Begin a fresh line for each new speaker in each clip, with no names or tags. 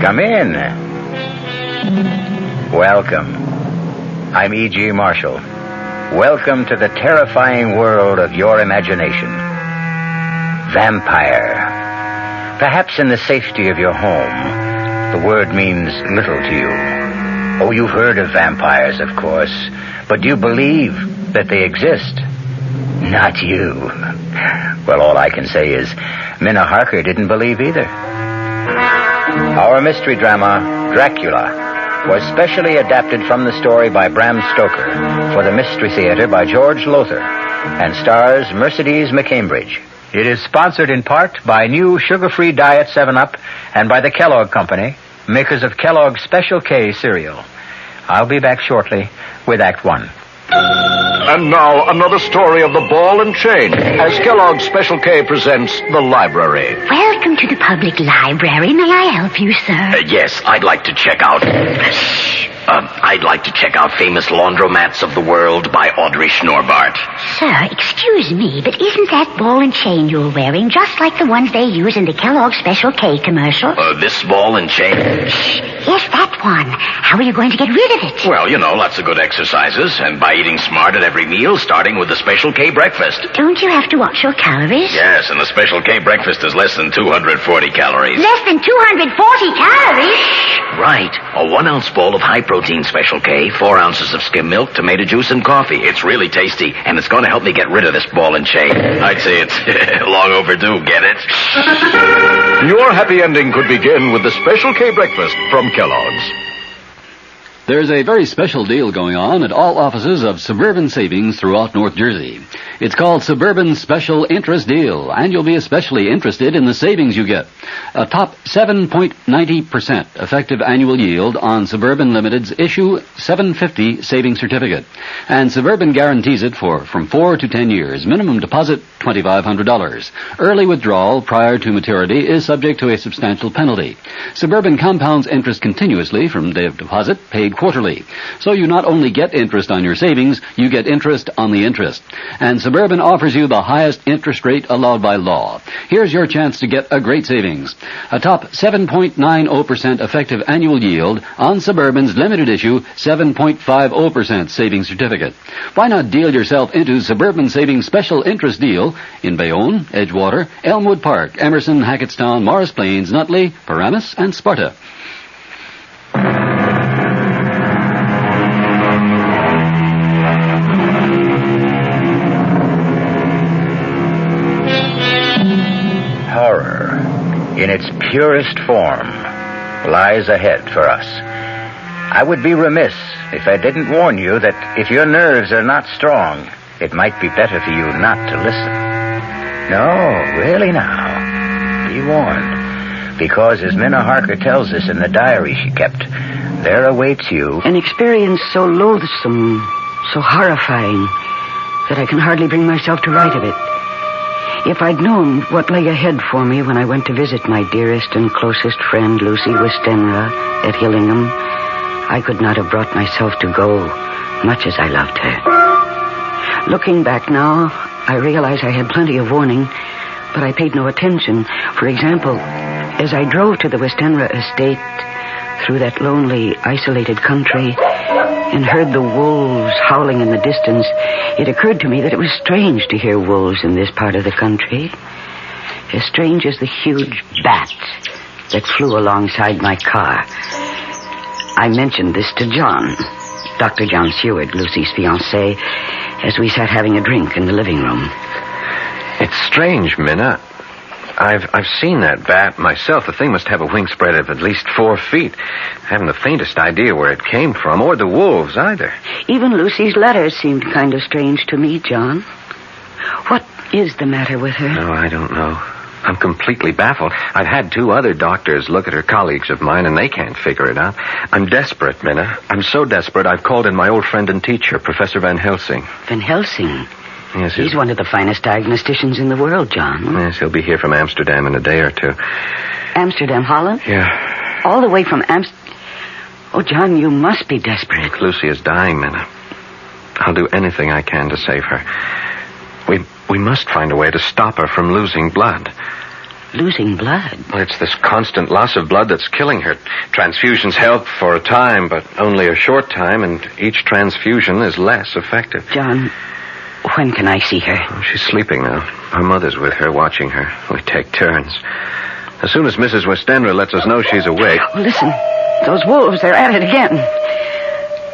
Come in. Welcome. I'm E.G. Marshall. Welcome to the terrifying world of your imagination. Vampire. Perhaps in the safety of your home, the word means little to you. Oh, you've heard of vampires, of course, but do you believe that they exist? Not you. Well, all I can say is Minna Harker didn't believe either. Our mystery drama, Dracula, was specially adapted from the story by Bram Stoker for the Mystery Theater by George Lothar and stars Mercedes McCambridge. It is sponsored in part by new sugar-free Diet 7-Up and by the Kellogg Company, makers of Kellogg's Special K cereal. I'll be back shortly with Act 1.
And now, another story of the ball and chain, as Kellogg's Special K presents The Library.
Welcome to the public library. May I help you, sir?
Yes, I'd like to check out... Famous Laundromats of the World by Audrey Schnorbart.
Sir, excuse me, but isn't that ball and chain you're wearing just like the ones they use in the Kellogg's Special K commercial?
This ball and chain?
Yes, that one. How are you going to get rid of it?
Well, lots of good exercises, and by eating smart at every meal, starting with the Special K breakfast.
Don't you have to watch your calories?
Yes, and the Special K breakfast is less than 240 calories.
Less than 240 calories?
Right. A 1-ounce bowl of high-protein Special K, 4 ounces of skim milk, tomato juice, and coffee. It's really tasty, and it's going to help me get rid of this ball and chain. I'd say it's long overdue, get it?
Your happy ending could begin with the Special K breakfast from Kellogg's.
There's a very special deal going on at all offices of Suburban Savings throughout North Jersey. It's called Suburban Special Interest Deal, and you'll be especially interested in the savings you get. A top 7.90% effective annual yield on Suburban Limited's issue 750 savings certificate. And Suburban guarantees it from 4 to 10 years. Minimum deposit, $2,500. Early withdrawal prior to maturity is subject to a substantial penalty. Suburban compounds interest continuously from day of deposit, paid quarterly. So you not only get interest on your savings, you get interest on the interest. And Suburban offers you the highest interest rate allowed by law. Here's your chance to get a great savings. A top 7.90% effective annual yield on Suburban's limited issue 7.50% savings certificate. Why not deal yourself into Suburban Savings Special Interest Deal in Bayonne, Edgewater, Elmwood Park, Emerson, Hackettstown, Morris Plains, Nutley, Paramus, and Sparta.
Horror, in its purest form, lies ahead for us. I would be remiss if I didn't warn you that if your nerves are not strong, it might be better for you not to listen. No, really now, be warned. Because as Minna Harker tells us in the diary she kept, there awaits you
an experience so loathsome, so horrifying, that I can hardly bring myself to write of it. If I'd known what lay ahead for me when I went to visit my dearest and closest friend, Lucy Westenra, at Hillingham, I could not have brought myself to go, much as I loved her. Looking back now, I realize I had plenty of warning, but I paid no attention. For example, as I drove to the Westenra estate through that lonely, isolated country and heard the wolves howling in the distance, it occurred to me that it was strange to hear wolves in this part of the country. As strange as the huge bat that flew alongside my car. I mentioned this to John, Dr. John Seward, Lucy's fiancé, as we sat having a drink in the living room.
It's strange, Minna. I've seen that bat myself. The thing must have a wingspread of at least 4 feet. I haven't the faintest idea where it came from, or the wolves either.
Even Lucy's letters seemed kind of strange to me, John. What is the matter with her?
No, I don't know. I'm completely baffled. I've had 2 other doctors look at her, colleagues of mine, and they can't figure it out. I'm desperate, Minna. I'm so desperate I've called in my old friend and teacher, Professor Van Helsing.
Van Helsing?
Yes,
he's one of the finest diagnosticians in the world, John.
Yes, he'll be here from Amsterdam in a day or 2.
Amsterdam, Holland?
Yeah.
All the way from Oh, John, you must be desperate.
Lucy is dying, Minna. I'll do anything I can to save her. We must find a way to stop her from losing blood.
losing blood.
Well, it's this constant loss of blood that's killing her. Transfusions help for a time, but only a short time, and each transfusion is less effective.
John, when can I see her?
Oh, she's sleeping now. Her mother's with her, watching her. We take turns. As soon as Mrs. Westenra lets us know she's awake...
Oh, listen, those wolves, they're at it again.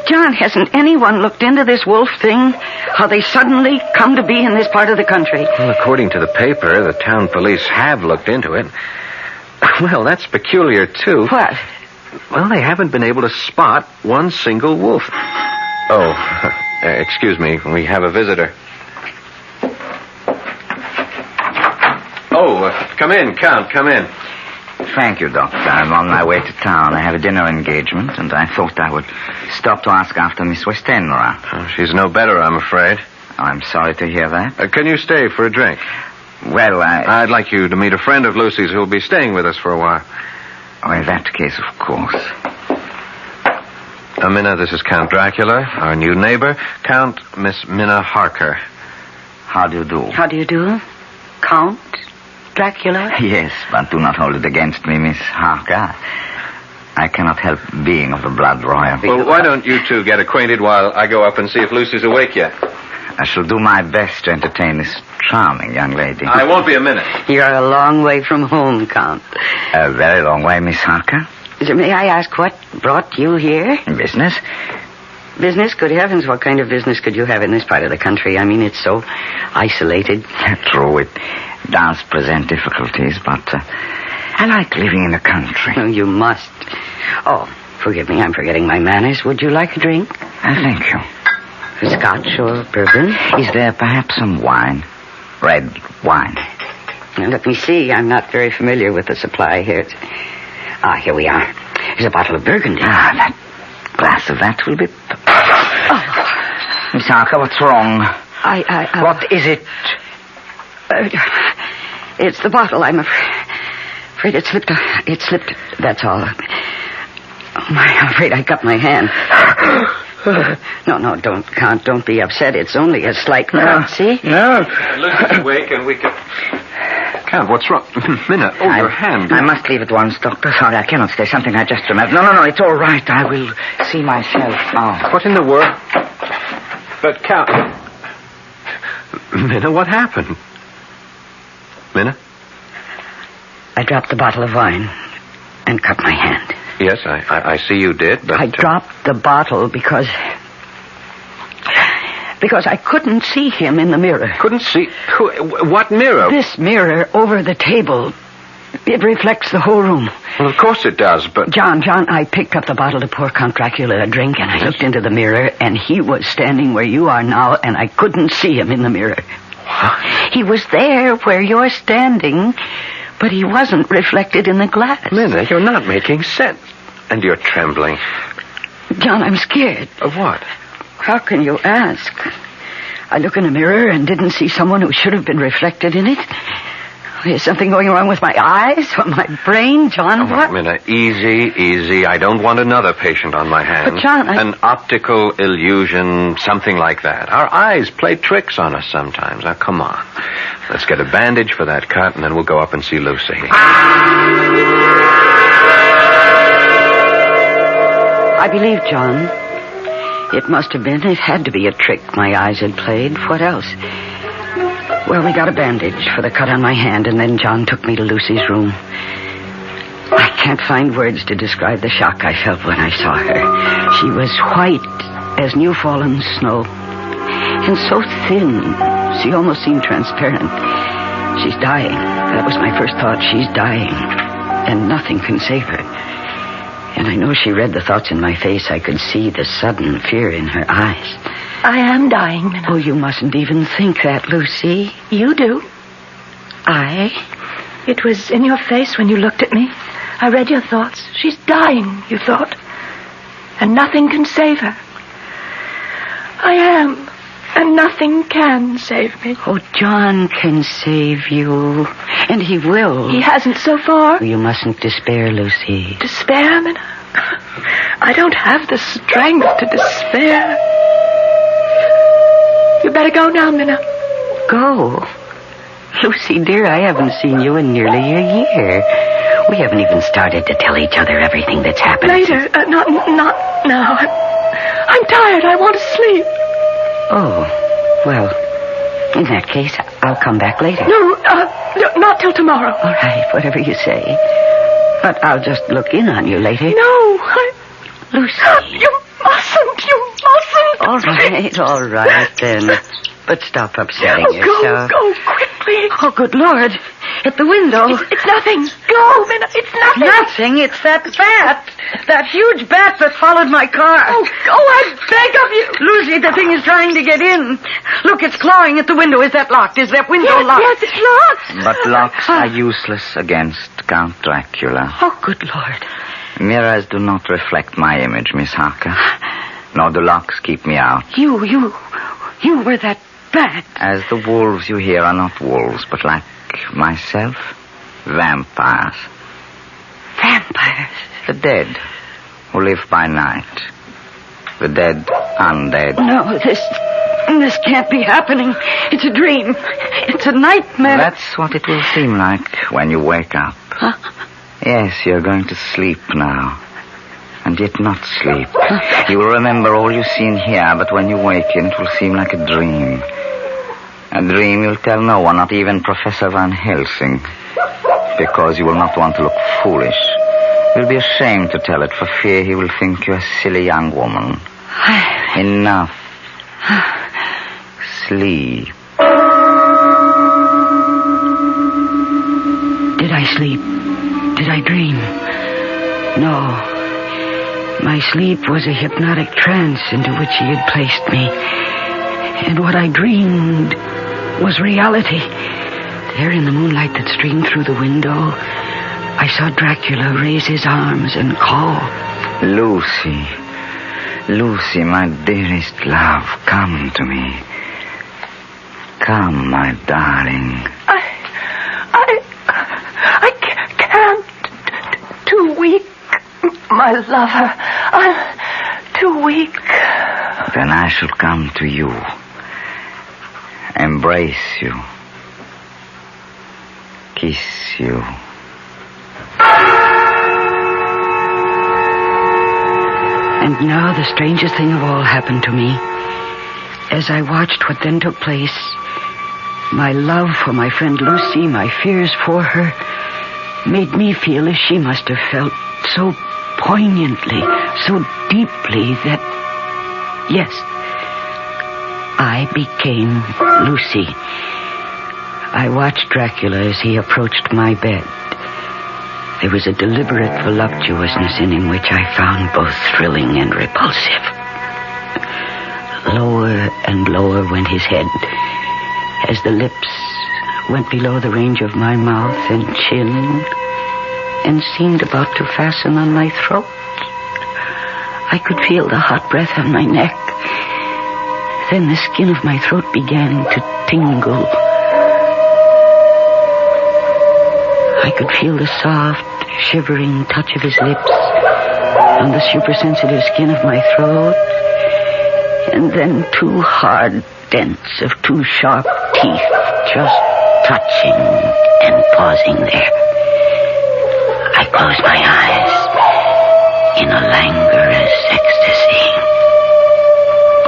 John, hasn't anyone looked into this wolf thing? How they suddenly come to be in this part of the country?
Well, according to the paper, the town police have looked into it. Well, that's peculiar, too.
What?
Well, they haven't been able to spot one single wolf. Oh, excuse me, we have a visitor. Oh, come in, Count, come in.
Thank you, Doctor. I'm on my way to town. I have a dinner engagement, and I thought I would stop to ask after Miss Westenra.
Oh, she's no better, I'm afraid.
Oh, I'm sorry to hear that.
Can you stay for a drink?
Well,
I'd like you to meet a friend of Lucy's who'll be staying with us for a while.
Oh, in that case, of course.
Minna, this is Count Dracula, our new neighbor. Count Miss Minna Harker.
How do you do?
How do you do? Count Dracula?
Yes, but do not hold it against me, Miss Harker. I cannot help being of the blood royal.
Well, why don't you two get acquainted while I go up and see if Lucy's awake yet?
I shall do my best to entertain this charming young lady.
I won't be a minute.
You're a long way from home, Count.
A very long way, Miss Harker.
May I ask what brought you here?
Business?
Business? Good heavens, what kind of business could you have in this part of the country? I mean, it's so isolated.
True, it does present difficulties, but I like living in the country.
Oh, you must. Oh, forgive me, I'm forgetting my manners. Would you like a drink?
Thank you.
Scotch or bourbon?
Is there perhaps some wine? Red wine?
Now, let me see. I'm not very familiar with the supply here. Here we are. Here's a bottle of Burgundy.
That glass of that will be... Miss Harker, what's wrong? What is it?
It's the bottle. I'm afraid it slipped. It slipped. That's all. Oh, I'm afraid I cut my hand. No, don't be upset. It's only a slight cut, see?
No.
Lucy's awake and we can... Count, what's wrong? Minna, your hand.
I must leave at once, Doctor. Sorry, I cannot stay. Something I just remembered. No, it's all right. I will see myself out.
What in the world? But, Count... Minna, what happened? Minna?
I dropped the bottle of wine and cut my hand.
Yes, I see you did, but...
I dropped the bottle because I couldn't see him in the mirror.
Couldn't see? What mirror?
This mirror over the table. It reflects the whole room.
Well, of course it does, but...
John, I picked up the bottle to pour Count Dracula a drink, and I looked into the mirror, and he was standing where you are now, and I couldn't see him in the mirror.
What?
He was there where you're standing, but he wasn't reflected in the glass.
Minna, you're not making sense. And you're trembling.
John, I'm scared.
Of what?
How can you ask? I look in a mirror and didn't see someone who should have been reflected in it. Is something going wrong with my eyes or my brain, John? What?
Minna, easy. I don't want another patient on my hands.
But, John,
An optical illusion, something like that. Our eyes play tricks on us sometimes. Now, come on. Let's get a bandage for that cut, and then we'll go up and see Lucy.
I believe, John. It must have been. It had to be a trick my eyes had played. What else? Well, we got a bandage for the cut on my hand, and then John took me to Lucy's room. I can't find words to describe the shock I felt when I saw her. She was white as new-fallen snow, and so thin, she almost seemed transparent. She's dying. That was my first thought. She's dying, and nothing can save her. And I know she read the thoughts in my face. I could see the sudden fear in her eyes.
I am dying, Minna.
Oh, you mustn't even think that, Lucy.
You do.
I?
It was in your face when you looked at me. I read your thoughts. She's dying, you thought. And nothing can save her. I am. And nothing can save me.
Oh, John can save you. And he will.
He hasn't so far.
You mustn't despair, Lucy.
Despair, Minna? I don't have the strength to despair. You better go now, Minna.
Go? Lucy, dear, I haven't seen you in nearly a year. We haven't even started to tell each other everything that's happened.
Later. Not now. I'm tired. I want to sleep.
Oh, well, in that case, I'll come back later.
No, not till tomorrow.
All right, whatever you say. But I'll just look in on you later.
No,
Lucy.
You mustn't.
All right, then. But stop upsetting yourself.
Go quickly.
Oh, good Lord. At the window.
It's nothing. Go, Minna. It's nothing.
Nothing. It's that bat. That huge bat that followed my car.
Oh, go, I beg of you.
Lucy, the thing is trying to get in. Look, it's clawing at the window. Is that locked? Is that window locked?
Yes, it's locked.
But locks are useless against Count Dracula.
Oh, good Lord.
Mirrors do not reflect my image, Miss Harker. Nor do locks keep me out.
You were that bat.
As the wolves you hear are not wolves, but like myself, vampires.
Vampires?
The dead, who live by night. The dead undead.
No, this can't be happening. It's a dream. It's a nightmare.
That's what it will seem like when you wake up.
Huh?
Yes, you're going to sleep now. And yet not sleep. You will remember all you've seen here, but when you waken, it will seem like a dream. A dream you'll tell no one, not even Professor Van Helsing, because you will not want to look foolish. You'll be ashamed to tell it for fear he will think you're a silly young woman. Enough. Sleep.
Did I sleep? Did I dream? No. My sleep was a hypnotic trance into which he had placed me. And what I dreamed was reality. There in the moonlight that streamed through the window, I saw Dracula raise his arms and call.
Lucy. Lucy, my dearest love, come to me. Come, my darling.
I can't. Too weak. My lover, I'm too weak.
Then I shall come to you. Embrace you. Kiss you.
And now the strangest thing of all happened to me. As I watched what then took place, my love for my friend Lucy, my fears for her, made me feel as she must have felt, so poignantly, so deeply that, yes, I became Lucy. I watched Dracula as he approached my bed. There was a deliberate voluptuousness in him which I found both thrilling and repulsive. Lower and lower went his head as the lips went below the range of my mouth and chin and seemed about to fasten on my throat. I could feel the hot breath on my neck. Then the skin of my throat began to tingle. I could feel the soft, shivering touch of his lips on the supersensitive skin of my throat, and then two hard dents of two sharp teeth just touching and pausing there. I closed my eyes in a languorous ecstasy,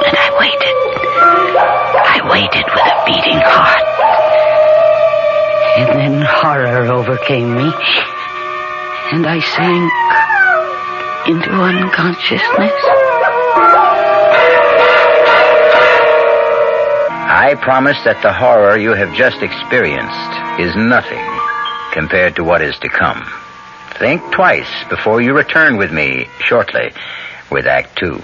and I waited. I waited with a beating heart. And then horror overcame me, and I sank into unconsciousness.
I promise that the horror you have just experienced is nothing compared to what is to come. Think twice before you return with me shortly with Act 2.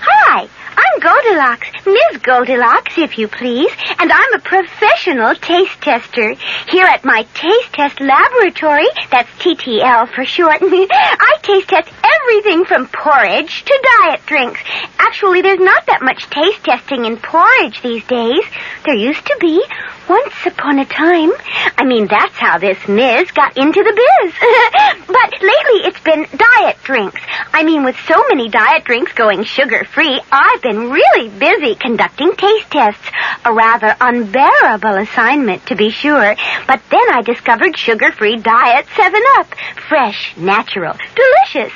Hi, I'm Goldilocks, Ms. Goldilocks, if you please, and I'm a professional taste tester. Here at my taste test laboratory, that's TTL for short, I taste test everything from porridge to diet drinks. Actually, there's not that much taste testing in porridge these days. There used to be. Once upon a time. I mean, that's how this Ms. got into the biz. But lately it's been diet drinks. I mean, with so many diet drinks going sugar-free, I've been really really busy conducting taste tests. A rather unbearable assignment, to be sure. But then I discovered sugar-free diet 7-Up. Fresh, natural, delicious.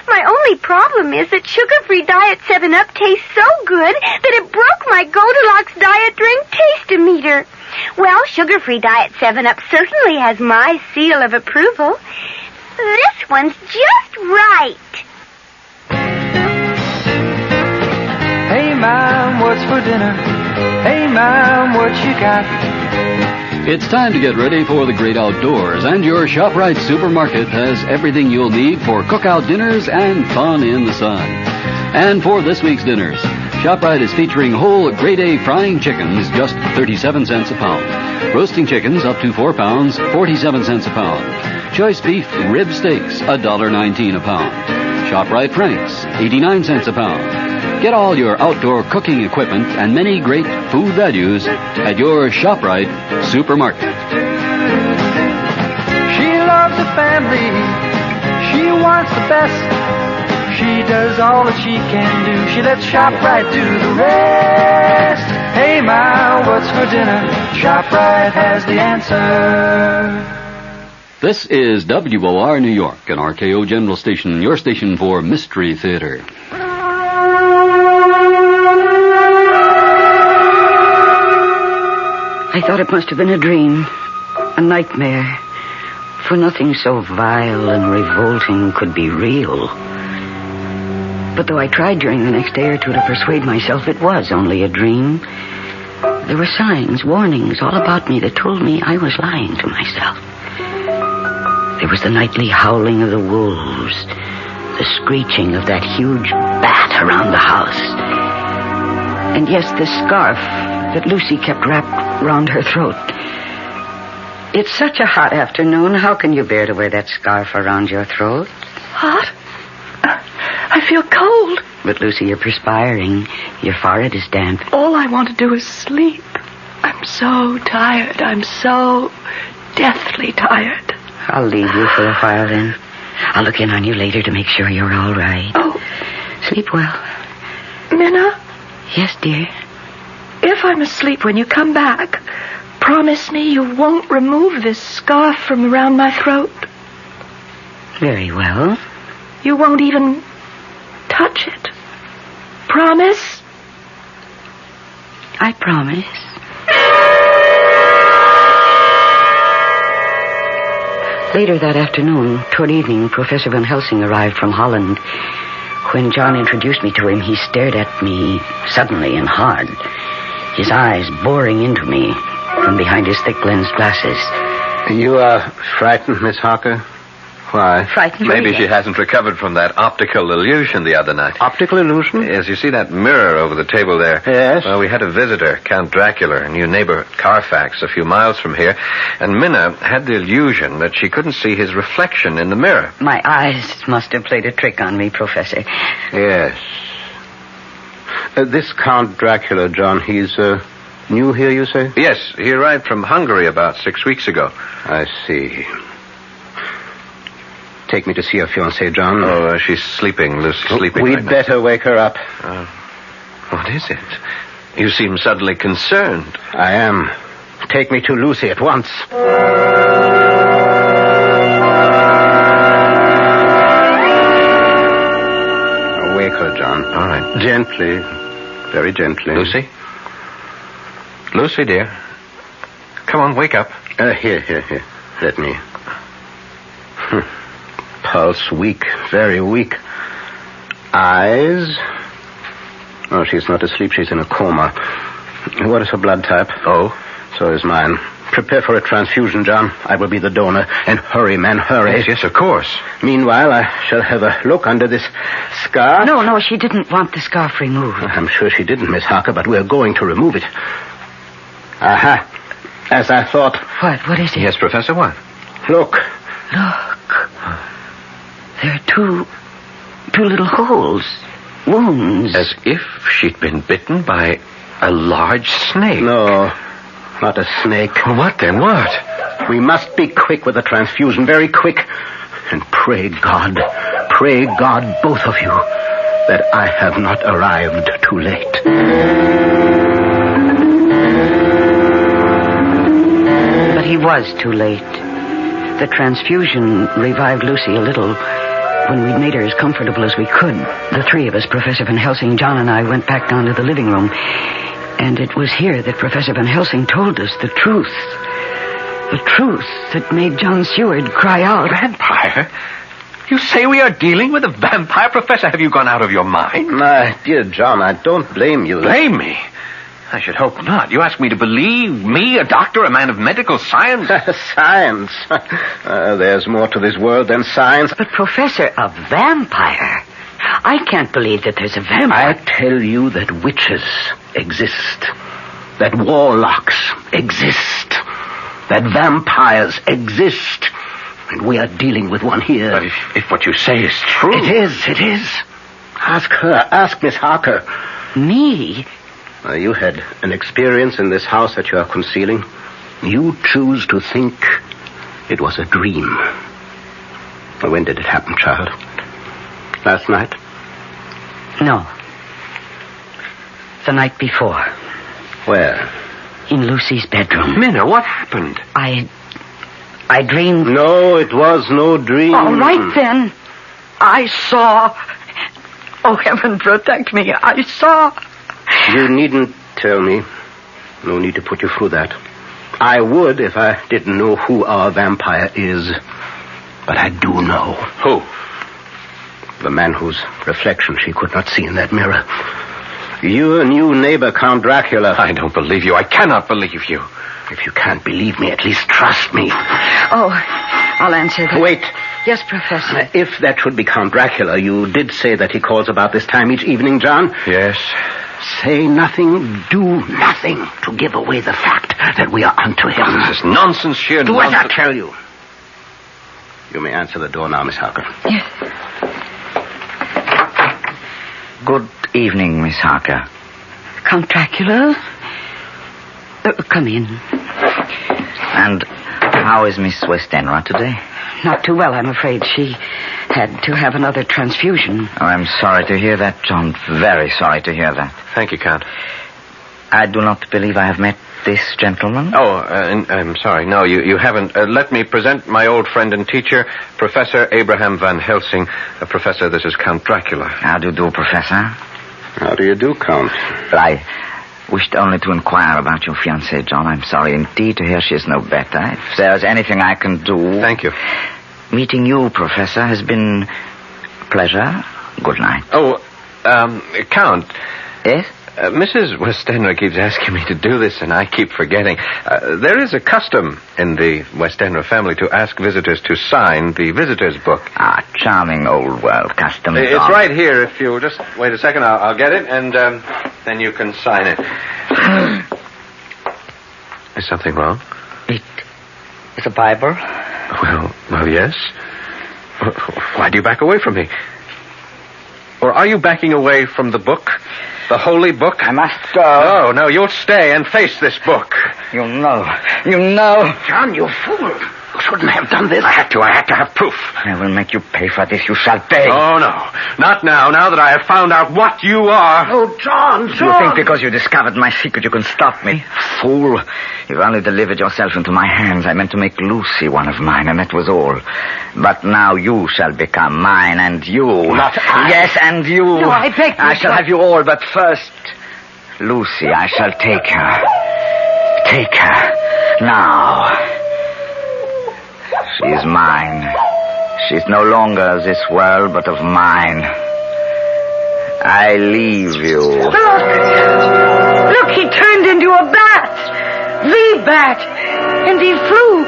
My only problem is that sugar-free diet 7-Up tastes so good that it broke my Goldilocks diet drink taste-o-meter. Well, sugar-free diet 7-Up certainly has my seal of approval. This one's just right.
Hey, Mom, what's for dinner? Hey, Mom, what you got?
It's time to get ready for the great outdoors, and your ShopRite supermarket has everything you'll need for cookout dinners and fun in the sun. And for this week's dinners, ShopRite is featuring whole grade A frying chickens, just 37 cents a pound. Roasting chickens up to 4 pounds, 47 cents a pound. Choice beef rib steaks, $1.19 a pound. ShopRite Franks, 89 cents a pound. Get all your outdoor cooking equipment and many great food values at your ShopRite supermarket.
She loves the family. She wants the best. She does all that she can do. She lets ShopRite do the rest. Hey, Ma, what's for dinner? ShopRite has the answer.
This is WOR New York, an RKO General Station, your station for Mystery Theater.
I thought it must have been a dream, a nightmare, for nothing so vile and revolting could be real. But though I tried during the next day or two to persuade myself it was only a dream, there were signs, warnings all about me that told me I was lying to myself. There was the nightly howling of the wolves, the screeching of that huge bat around the house, and yes, the scarf that Lucy kept wrapped round her throat. It's such a hot afternoon. How can you bear to wear that scarf around your throat?
Hot? I feel cold.
But, Lucy, you're perspiring. Your forehead is damp.
All I want to do is sleep. I'm so tired. I'm so deathly tired.
I'll leave you for a while, then. I'll look in on you later to make sure you're all right.
Oh.
Sleep well.
Minna?
Yes, dear?
If I'm asleep when you come back, promise me you won't remove this scarf from around my throat.
Very well.
You won't even touch it. Promise?
I promise. Later that afternoon, toward evening, Professor Van Helsing arrived from Holland. When John introduced me to him, he stared at me suddenly and hard, his eyes boring into me from behind his thick lensed glasses.
You are frightened, Miss Harker? Why?
Frightened?
Maybe she hasn't recovered from that optical illusion the other night.
Optical illusion?
Yes, you see that mirror over the table there?
Yes.
Well, we had a visitor, Count Dracula, a new neighbor at Carfax, a few miles from here, and Minna had the illusion that she couldn't see his reflection in the mirror.
My eyes must have played a trick on me, Professor.
Yes. This Count Dracula, John, he's new here, you say?
Yes, he arrived from Hungary about 6 weeks ago.
I see. Take me to see your fiancée, John.
Oh, she's sleeping, Lucy, sleeping
We'd
right now.
better wake her up.
What is it? You seem suddenly concerned.
I am. Take me to Lucy at once. Wake her, John.
All right.
Gently. Very gently.
Lucy? Lucy, dear. Come on, wake up.
Here. Let me. Pulse weak, very weak. Eyes. Oh, she's not asleep. She's in a coma. What is her blood type?
Oh?
So is mine. Prepare for a transfusion, John. I will be the donor. And hurry, man, hurry.
Yes, of course.
Meanwhile, I shall have a look under this scarf.
No, she didn't want the scarf removed.
I'm sure she didn't, Miss Harker, but we're going to remove it. Aha. As I thought.
What is it?
Yes, Professor, what?
Look.
Look. There are two little holes. Wounds.
As if she'd been bitten by a large snake.
No, not a snake.
What then? What?
We must be quick with the transfusion, very quick. And pray God, both of you, that I have not arrived too late.
But he was too late. The transfusion revived Lucy a little. When we'd made her as comfortable as we could, the three of us, Professor Van Helsing, John, and I, went back down to the living room. And it was here that Professor Van Helsing told us the truth. The truth that made John Seward cry out.
Vampire? You say we are dealing with a vampire? Professor, have you gone out of your mind?
My dear John, I don't blame you.
Blame me? I should hope not. You ask me to believe me, a doctor, a man of medical science?
Science. There's more to this world than science.
But, Professor, a vampire? I can't believe that there's a vampire.
I tell you that witches exist. That warlocks exist. That vampires exist. And we are dealing with one here.
But if what you say is true...
It is. Ask her. Ask Miss Harker.
Me?
You had an experience in this house that you are concealing. You choose to think it was a dream. When did it happen, child? Last night?
No. The night before.
Where?
In Lucy's bedroom.
Minna, what happened?
I dreamed...
No, it was no dream.
All right, then. I saw... Oh, heaven protect me. I saw...
You needn't tell me. No need to put you through that. I would if I didn't know who our vampire is. But I do know.
Who?
The man whose reflection she could not see in that mirror. Your new neighbor, Count Dracula.
I don't believe you. I cannot believe you.
If you can't believe me, at least trust me.
Oh, I'll answer that.
Wait.
Yes, Professor.
If that should be Count Dracula, you did say that he calls about this time each evening, John?
Yes.
Say nothing, do nothing to give away the fact that we are onto him.
Oh, this is nonsense, sheer
Do
nonsense.
as I tell you. You may answer the door now, Miss Harker.
Yes.
Good evening, Miss Harker.
Count Dracula? Come in.
And how is Miss Westenra today?
Not too well, I'm afraid. She had to have another transfusion.
Oh, I'm sorry to hear that, John. Very sorry to hear that.
Thank you, Count.
I do not believe I have met this gentleman.
Oh, I'm sorry. No, you haven't. Let me present my old friend and teacher, Professor Abraham Van Helsing. Professor, this is Count Dracula.
How do you do, Professor?
How do you do, Count?
I wished only to inquire about your fiancée, John. I'm sorry indeed to hear she is no better. If there's anything I can do...
Thank you.
Meeting you, Professor, has been a pleasure. Good night.
Oh, Count.
Yes?
Mrs. Westenra keeps asking me to do this, and I keep forgetting. There is a custom in the Westenra family to ask visitors to sign the visitor's book.
Ah, charming old world custom.
It's
John.
right here. If you just wait a second, I'll get it, and then you can sign it. Is something wrong?
It's a Bible.
Well, yes. Why do you back away from me? Or are you backing away from the book? The holy book?
I must go.
No, you'll stay and face this book.
You know.
John, you fool. You shouldn't have done this.
I had to have proof.
I will make you pay for this. You shall pay.
Oh, no. Not now that I have found out what you are.
Oh, John.
You think because you discovered my secret you can stop me? Fool. You've only delivered yourself into my hands. I meant to make Lucy one of mine, and that was all. But now you shall become mine, and you...
Not I.
Yes, and you.
No, I beg you,
I shall have you all, but first... Lucy, I shall take her. Take her. Now. She is mine. She's no longer of this world, but of mine. I leave you.
Look, he turned into a bat. The bat. And he flew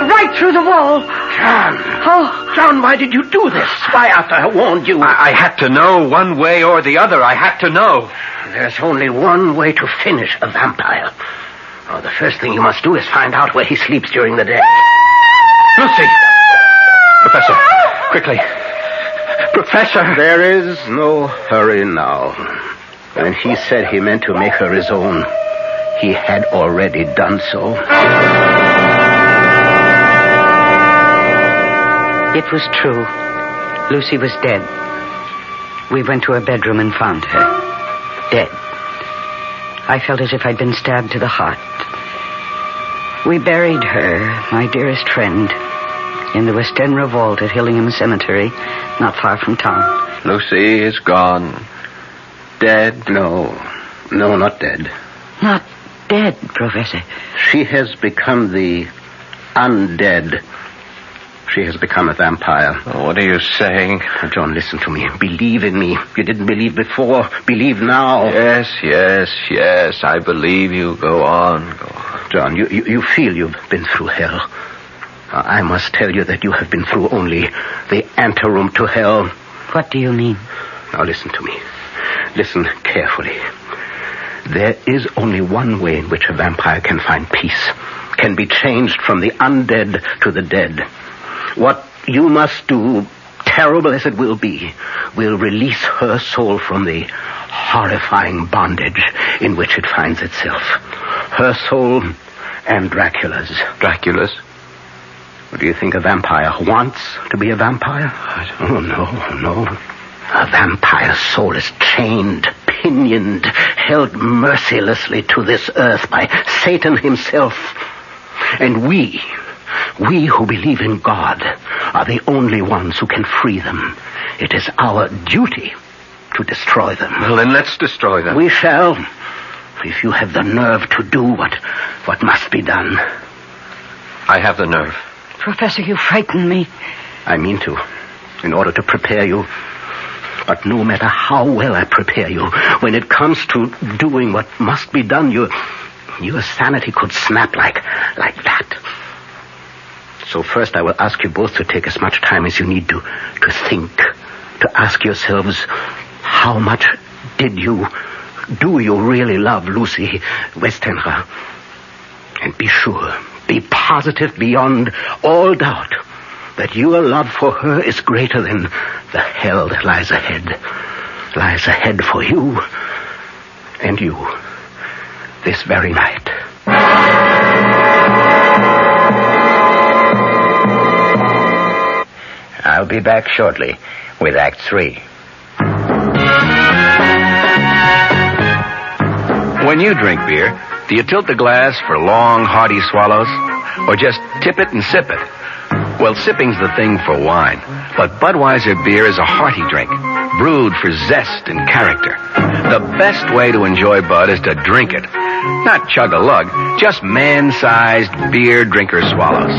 right through the wall.
John.
Oh.
John, why did you do this? Why, after I warned you?
I had to know one way or the other. I had to know.
There's only one way to finish a vampire. Oh, the first thing you must do is find out where he sleeps during the day.
Lucy! Professor, quickly. Professor!
There is no hurry now. When he said he meant to make her his own, he had already done so.
It was true. Lucy was dead. We went to her bedroom and found her. Dead. I felt as if I'd been stabbed to the heart. We buried her, my dearest friend, in the West End Revolt at Hillingham Cemetery, not far from town.
Lucy is gone. Dead?
No, not dead.
Not dead, Professor.
She has become the undead. She has become a vampire.
Oh, what are you saying?
John, listen to me. Believe in me. You didn't believe before. Believe now.
Yes. I believe you. Go on.
John, you feel you've been through hell. I must tell you that you have been through only the anteroom to hell.
What do you mean?
Now listen to me. Listen carefully. There is only one way in which a vampire can find peace, can be changed from the undead to the dead. What you must do, terrible as it will be, will release her soul from the horrifying bondage in which it finds itself. Her soul and Dracula's.
Dracula's?
Do you think a vampire wants to be a vampire? Oh, no. A vampire's soul is chained, pinioned, held mercilessly to this earth by Satan himself. And we who believe in God are the only ones who can free them. It is our duty to destroy them.
Well, then let's destroy them.
We shall, if you have the nerve to do what must be done.
I have the nerve.
Professor, you frighten me. I
mean to, in order to prepare you. But no matter how well I prepare you, when it comes to doing what must be done, your sanity could snap like that. So first I will ask you both to take as much time as you need to think, to ask yourselves, how much do you really love Lucy Westenra? And be sure, be positive beyond all doubt that your love for her is greater than the hell that lies ahead for you and you this very night.
I'll be back shortly with Act 3.
When you drink beer, do you tilt the glass for long, hearty swallows? Or just tip it and sip it? Well, sipping's the thing for wine. But Budweiser beer is a hearty drink, brewed for zest and character. The best way to enjoy Bud is to drink it. Not chug-a-lug, just man-sized beer drinker swallows.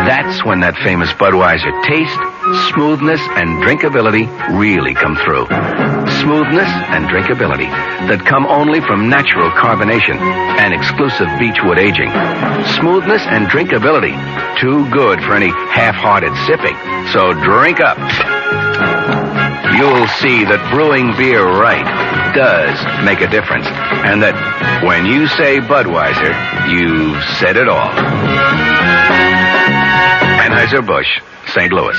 That's when that famous Budweiser taste, smoothness, and drinkability really come through. Smoothness and drinkability that come only from natural carbonation and exclusive beechwood aging. Smoothness and drinkability, too good for any half-hearted sipping. So drink up. You'll see that brewing beer right does make a difference, and that when you say Budweiser, you've said it all. Anheuser-Busch, St. Louis.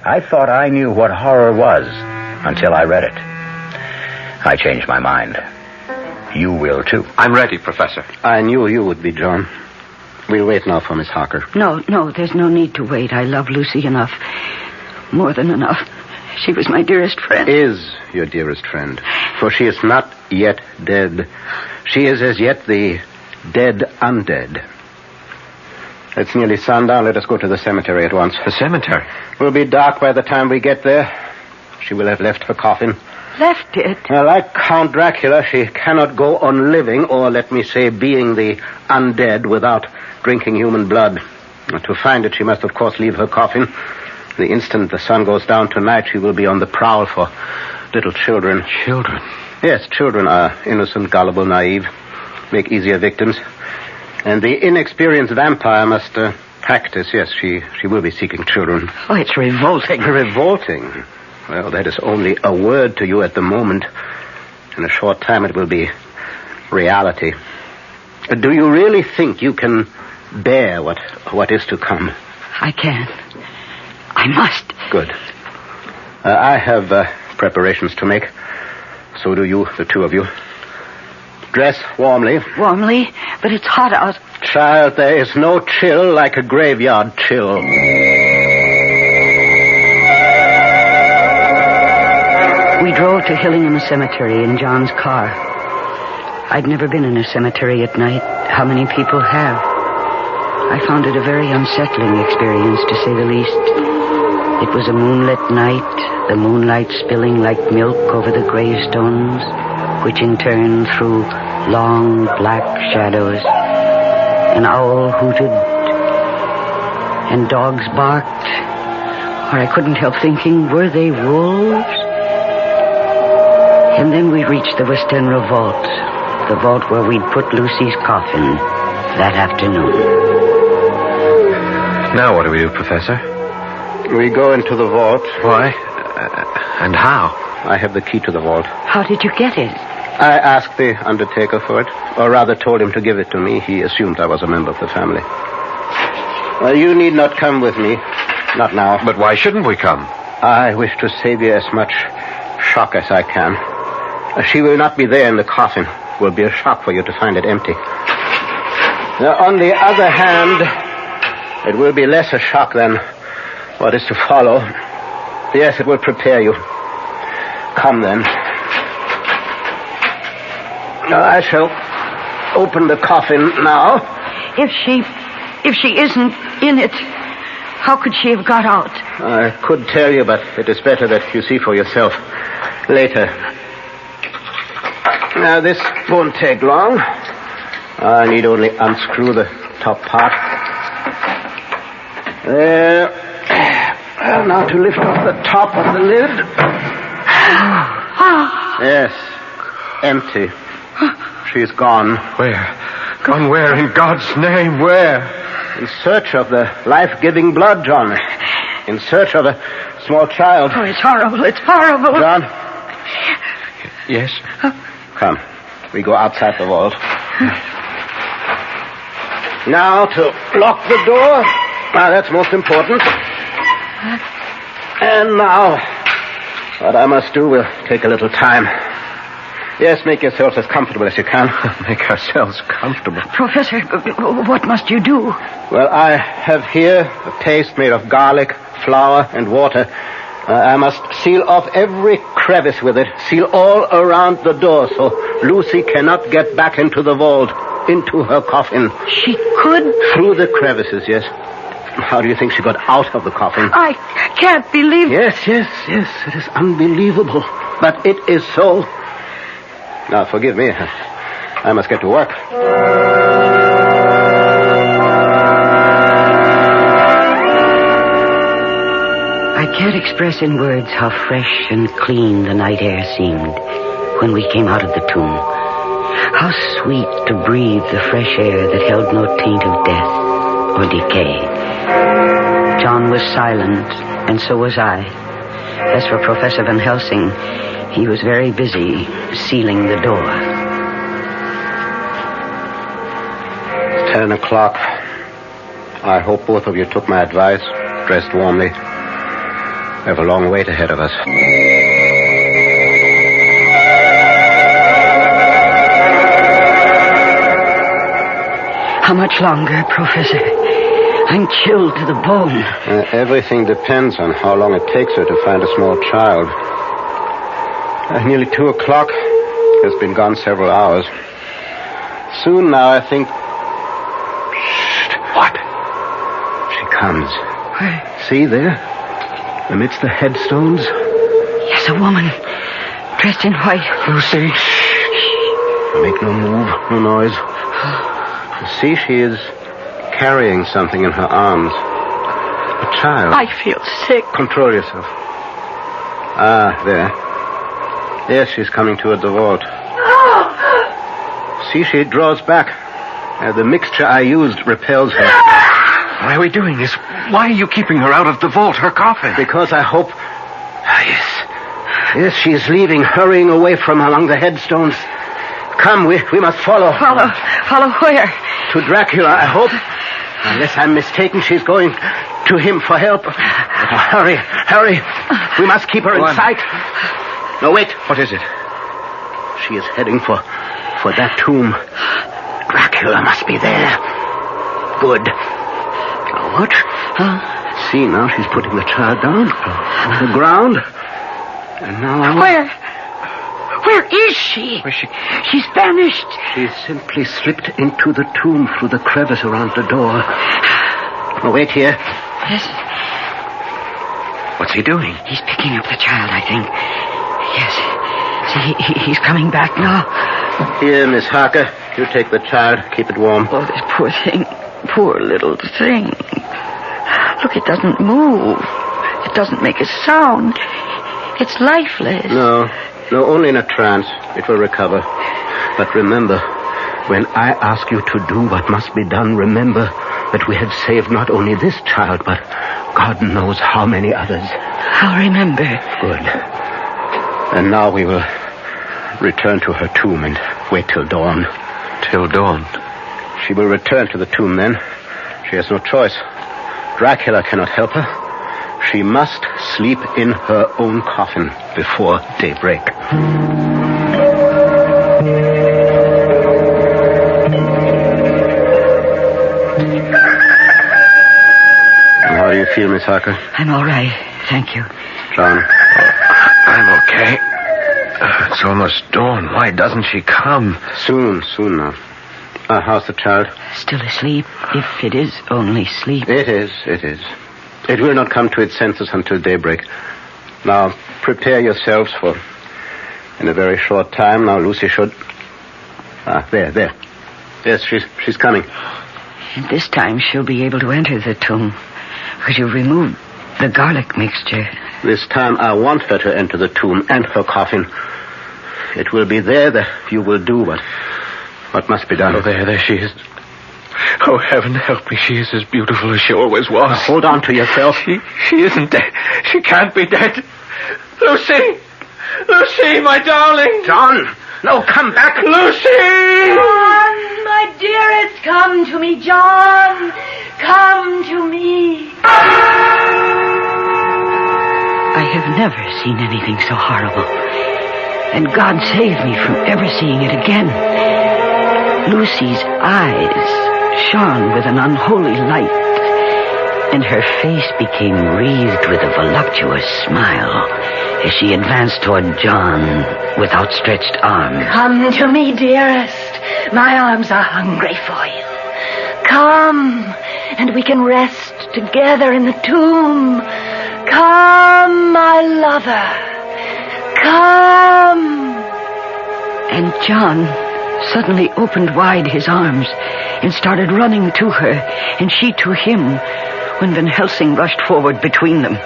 I thought I knew what horror was until I read it. I changed my mind. You will, too.
I'm ready, Professor.
I knew you would be, John. We'll wait now for Miss Harker.
No, there's no need to wait. I love Lucy enough. More than enough. She was my dearest friend.
Is your dearest friend. For she is not yet dead. She is as yet the dead undead. It's nearly sundown. Let us go to the cemetery at once.
The cemetery?
It will be dark by the time we get there. She will have left her coffin.
Left it?
Well, like Count Dracula, she cannot go on living, or let me say, being the undead without drinking human blood. To find it, she must, of course, leave her coffin. The instant the sun goes down tonight, she will be on the prowl for little children.
Children?
Yes, children are innocent, gullible, naive, make easier victims. And the inexperienced vampire must practice. Yes, she will be seeking children.
Oh, it's revolting.
Revolting? Well, that is only a word to you at the moment. In a short time, it will be reality. Do you really think you can bear what is to come?
I can. I must.
Good. I have preparations to make. So do you, the two of you. Dress warmly.
Warmly, but it's hot out.
Child, there is no chill like a graveyard chill.
We drove to Hillingham Cemetery in John's car. I'd never been in a cemetery at night. How many people have? I found it a very unsettling experience, to say the least. It was a moonlit night, the moonlight spilling like milk over the gravestones, which in turn threw long black shadows. An owl hooted, and dogs barked, or I couldn't help thinking, were they wolves? And then we reached the Westenra vault, the vault where we'd put Lucy's coffin that afternoon.
Now what do we do, Professor?
We go into the vault.
Why? And how?
I have the key to the vault.
How did you get it?
I asked the undertaker for it, or rather told him to give it to me. He assumed I was a member of the family. Well, you need not come with me. Not now.
But why shouldn't we come?
I wish to save you as much shock as I can. She will not be there in the coffin. It will be a shock for you to find it empty. Now, on the other hand, it will be less a shock than what is to follow. Yes, it will prepare you. Come, then. Now, I shall open the coffin now.
If she isn't in it, how could she have got out?
I could tell you, but it is better that you see for yourself later. Now, this won't take long. I need only unscrew the top part. There. Well, now to lift off the top of the lid. Yes. Empty. She's gone.
Where? Gone where, in God's name? Where?
In search of the life-giving blood, John. In search of a small child.
Oh, it's horrible. It's horrible.
John?
Yes?
Come. We go outside the vault. Now to lock the door. Now, that's most important. And now, what I must do will take a little time. Yes, make yourselves as comfortable as you can.
Make ourselves comfortable.
Professor, what must you do?
Well, I have here a paste made of garlic, flour, and water. I must seal off every crevice with it. Seal all around the door so Lucy cannot get back into the vault, into her coffin.
She could?
Through the crevices, yes. How do you think she got out of the coffin?
I can't believe...
Yes. It is unbelievable. But it is so. Now, forgive me. I must get to work.
I can't express in words how fresh and clean the night air seemed when we came out of the tomb. How sweet to breathe the fresh air that held no taint of death or decay. John was silent, and so was I. As for Professor Van Helsing, he was very busy sealing the door.
10 o'clock. I hope both of you took my advice, dressed warmly. We have a long wait ahead of us.
How much longer, Professor? I'm chilled to the bone.
Everything depends on how long it takes her to find a small child. Nearly 2 o'clock. Has been gone several hours. Soon now, I think... Shh.
What?
She comes.
Where?
See there? Amidst the headstones?
Yes, a woman. Dressed in white.
Lucy. Shh. Make no move, no noise. See, she is carrying something in her arms. A child.
I feel sick.
Control yourself. Ah, there. Yes, she's coming toward the vault. See, she draws back. The mixture I used repels her.
Why are we doing this? Why are you keeping her out of the vault, her coffin?
Because I hope... Yes, she's leaving, hurrying away from among the headstones. Come, we must follow.
Follow where?
To Dracula, I hope. Unless I'm mistaken, she's going to him for help. Hurry. We must keep her in sight. No, wait.
What is it?
She is heading for that tomb. Dracula must be there. Good. What? See, now she's putting the child down on the ground. And now...
Where is she?
Where's she?
She's vanished.
She's simply slipped into the tomb through the crevice around the door. Oh, wait here.
Yes.
What's he doing?
He's picking up the child, I think. Yes. See, he's coming back now.
Here, Miss Harker. You take the child. Keep it warm.
Oh, this poor thing. Poor little thing. Look, it doesn't move. It doesn't make a sound. It's lifeless.
No, only in a trance. It will recover. But remember, when I ask you to do what must be done, remember that we have saved not only this child, but God knows how many others.
I'll remember.
Good. And now we will return to her tomb and wait till dawn.
Till dawn?
She will return to the tomb then. She has no choice. Dracula cannot help her. She must sleep in her own coffin before daybreak. How do you feel, Miss Harker?
I'm all right, thank you.
John?
I'm okay. It's almost dawn. Why doesn't she come?
Soon now. How's the child?
Still asleep, if it is only sleep.
It is. It will not come to its senses until daybreak. Now, prepare yourselves for... In a very short time, now Lucy should... there. Yes, she's coming.
And this time she'll be able to enter the tomb, because you removed the garlic mixture.
This time I want her to enter the tomb and her coffin. It will be there that you will do what must be done.
Oh, there she is. Oh, heaven help me. She is as beautiful as she always was.
Now, hold on to yourself.
She isn't dead. She can't be dead. Lucy! Lucy, my darling!
John! No, come back!
Lucy!
John, my dearest, come to me, John. Come to me.
I have never seen anything so horrible. And God save me from ever seeing it again. Lucy's eyes shone with an unholy light, and her face became wreathed with a voluptuous smile as she advanced toward John with outstretched arms.
Come to me, dearest. My arms are hungry for you. Come, and we can rest together in the tomb. Come, my lover. Come.
And John suddenly opened wide his arms and started running to her, and she to him, when Van Helsing rushed forward between them.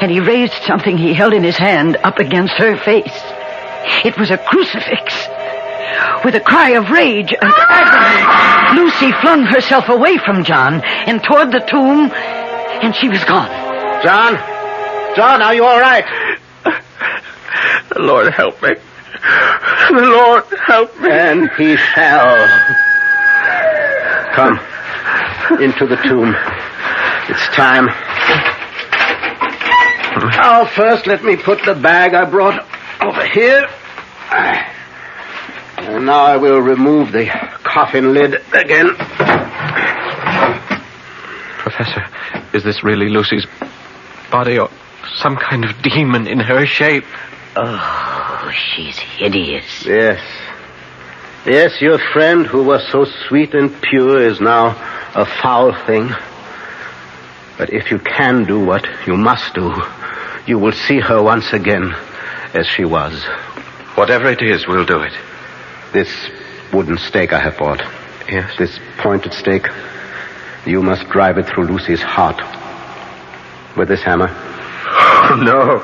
And he raised something he held in his hand up against her face. It was a crucifix. With a cry of rage and agony, Lucy flung herself away from John and toward the tomb, and she was gone.
John, are you all right?
The Lord help me. The Lord help me.
And he shall. Come, into the tomb. It's time. Now, first, let me put the bag I brought over here. And now I will remove the coffin lid again.
Professor, is this really Lucy's body or some kind of demon in her shape?
Oh, she's hideous.
Yes, your friend who was so sweet and pure is now a foul thing. But if you can do what you must do, you will see her once again as she was.
Whatever it is, we'll do it.
This wooden stake I have bought.
Yes?
This pointed stake. You must drive it through Lucy's heart. With this hammer.
Oh, no.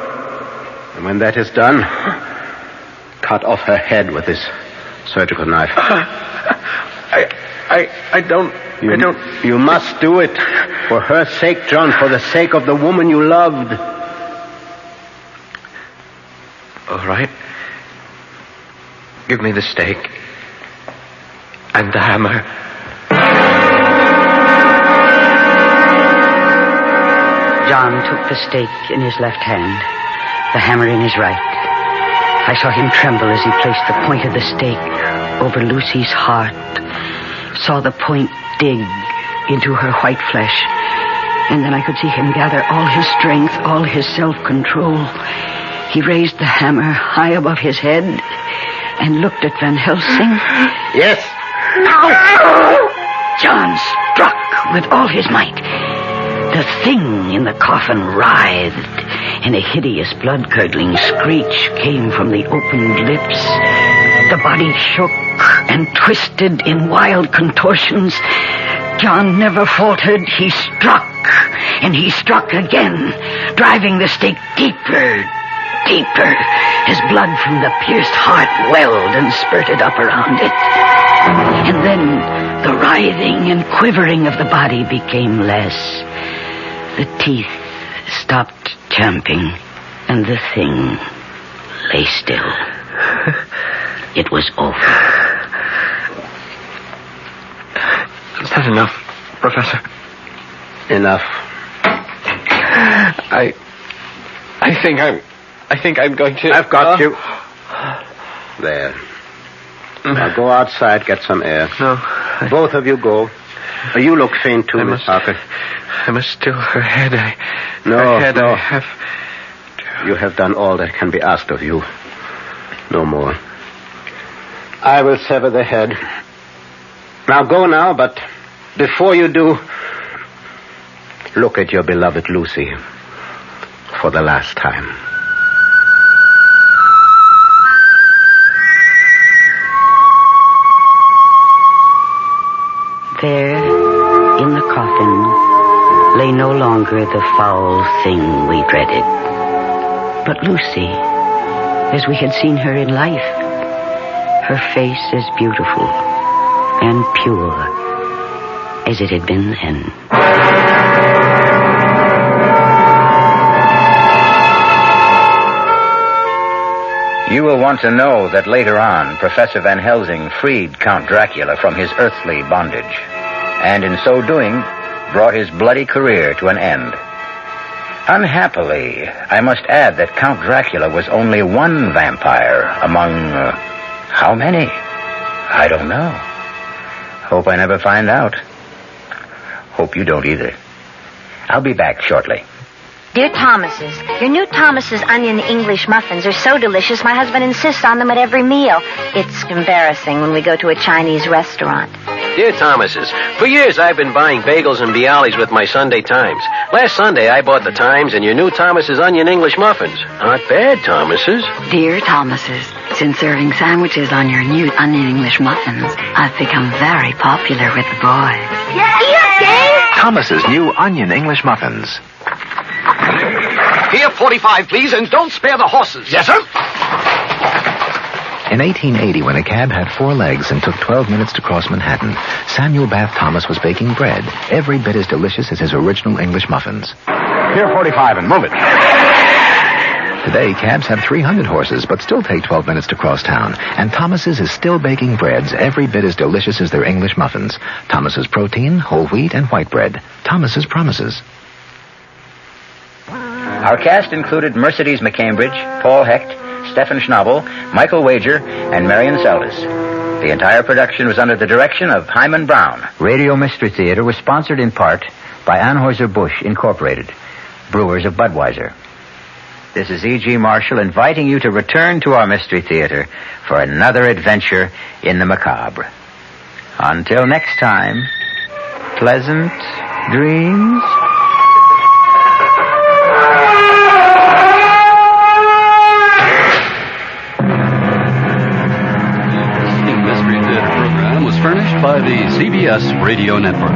And when that is done, cut off her head with this surgical knife.
I don't...
You must do it. For her sake, John. For the sake of the woman you loved.
All right. Give me the stake. And the hammer.
John took the stake in his left hand, the hammer in his right. I saw him tremble as he placed the point of the stake over Lucy's heart, saw the point dig into her white flesh, and then I could see him gather all his strength, all his self-control. He raised the hammer high above his head and looked at Van Helsing.
Yes.
Ow! John struck with all his might. The thing in the coffin writhed, and a hideous blood-curdling screech came from the opened lips. The body shook and twisted in wild contortions. John never faltered. He struck, and he struck again, driving the stake deeper, deeper, as blood from the pierced heart welled and spurted up around it. And then the writhing and quivering of the body became less. The teeth stopped champing, and the thing lay still. It was over.
Is that enough, Professor?
Enough.
I think I'm going to...
I've got you. There. Now go outside, get some air.
No.
Both of you go. You look faint too, Miss Harker.
I must still her head.
No.
I have...
You have done all that can be asked of you. No more. I will sever the head. Now go now, but before you do, look at your beloved Lucy for the last time.
There, in the coffin, lay no longer the foul thing we dreaded, but Lucy, as we had seen her in life, her face as beautiful and pure as it had been then.
You will want to know that later on, Professor Van Helsing freed Count Dracula from his earthly bondage, and in so doing, brought his bloody career to an end. Unhappily, I must add that Count Dracula was only one vampire among, how many? I don't know. Hope I never find out. Hope you don't either. I'll be back shortly.
Dear Thomas's, your new Thomas's onion English muffins are so delicious my husband insists on them at every meal. It's embarrassing when we go to a Chinese restaurant.
Dear Thomas's, for years I've been buying bagels and Bialys with my Sunday Times. Last Sunday I bought the Times and your new Thomas's onion English muffins. Not bad, Thomas's.
Dear Thomas's, since serving sandwiches on your new onion English muffins, I've become very popular with the boys.
Yes, gang!
Thomas's new onion English muffins.
Here, 45, please, and don't spare the horses.
Yes, sir. In 1880, when a cab had 4 legs and took 12 minutes to cross Manhattan, Samuel Bath Thomas was baking bread, every bit as delicious as his original English muffins.
Here, 45, and move it.
Today, cabs have 300 horses, but still take 12 minutes to cross town. And Thomas's is still baking breads every bit as delicious as their English muffins. Thomas's protein, whole wheat, and white bread. Thomas's promises.
Our cast included Mercedes McCambridge, Paul Hecht, Stephen Schnabel, Michael Wager, and Marion Seldes. The entire production was under the direction of Hyman Brown.
Radio Mystery Theater was sponsored in part by Anheuser-Busch Incorporated, brewers of Budweiser. This is E.G. Marshall inviting you to return to our Mystery Theater for another adventure in the macabre. Until next time, pleasant dreams.
Mystery Theater program was furnished by the CBS Radio Network.